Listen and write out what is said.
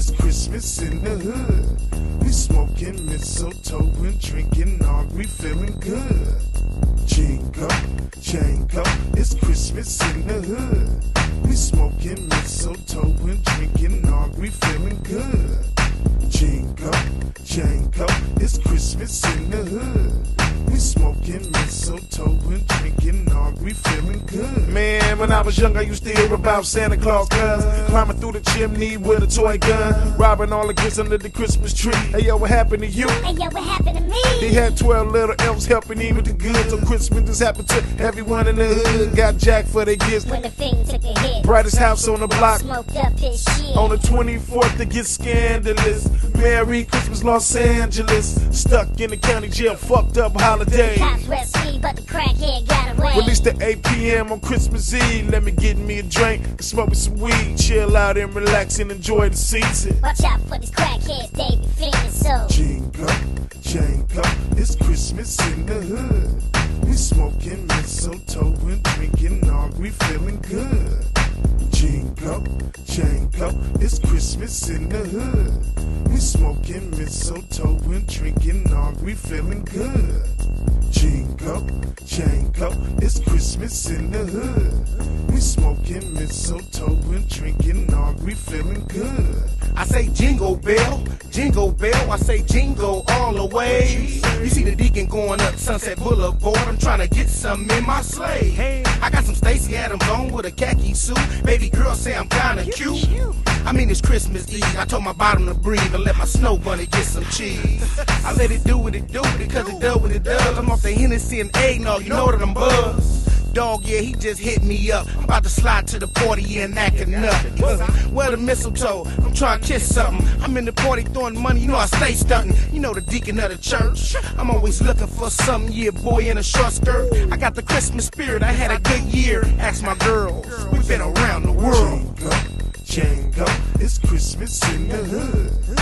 it's Christmas in the hood. We smoking mistletoe and drinking Aubrey, feeling good. Jingle, jangle, it's Christmas in the hood. We smoking mistletoe and drinking Aubrey, feeling good. Jingle, jangle, it's Christmas in the hood. We smoking mistletoe and drinking Aubrey, feeling good. Man, when I was young, I used to hear about Santa Claus, cuz climbing through the chimney with a toy gun, robbing all the gifts under the Christmas tree. Hey yo, what happened to you? Hey yo, what happened to me? He had 12 little elves helping him with the goods. So Christmas just happened to everyone in the hood. Got jacked for their gifts. When the thing took a hit, Brightest house on the block. smoked up his shit. On the 24th, it gets scandalous. Merry Christmas, Los Angeles. Stuck in the county jail, fucked up holiday. Cops arrest me, but the crackhead got away. Released at 8 p.m. on Christmas Eve. Let me get me a drink and smoke me some weed. Chill out and relax and enjoy the season. Watch out for these crackheads, they be feeling so. Jingle, jangle, it's Christmas in the hood. We smoking mistletoe and drinking Aubrey, feeling good. Jingle, jangle, it's Christmas in the hood. We smoking mistletoe and drinking Aubrey, feeling good. Jingle, jangle, it's Christmas in the hood. We smoking mistletoe and drinking Aubrey, feeling good. I say jingle bell, I say jingle all the way. You see the deacon going up Sunset Boulevard, I'm trying to get some in my sleigh. I got some Stacy Adams on with a khaki suit. Baby girl say I'm kinda cute. I mean it's Christmas Eve, I told my bottom to breathe and let my snow bunny get some cheese. I let it do what it do because it does what it does. I'm off the Hennessy and eggnog, you know that I'm buzzed. Dog, yeah, he just hit me up. I'm about to slide to the party and act a nut. Where the mistletoe? I'm trying to kiss something. I'm in the party throwing money, you know I stay stunting. You know the deacon of the church. I'm always looking for some yeah boy in a short skirt. I got the Christmas spirit, I had a good year. Ask my girls, we've been around the world. Jingle, jangle, it's Christmas in the hood.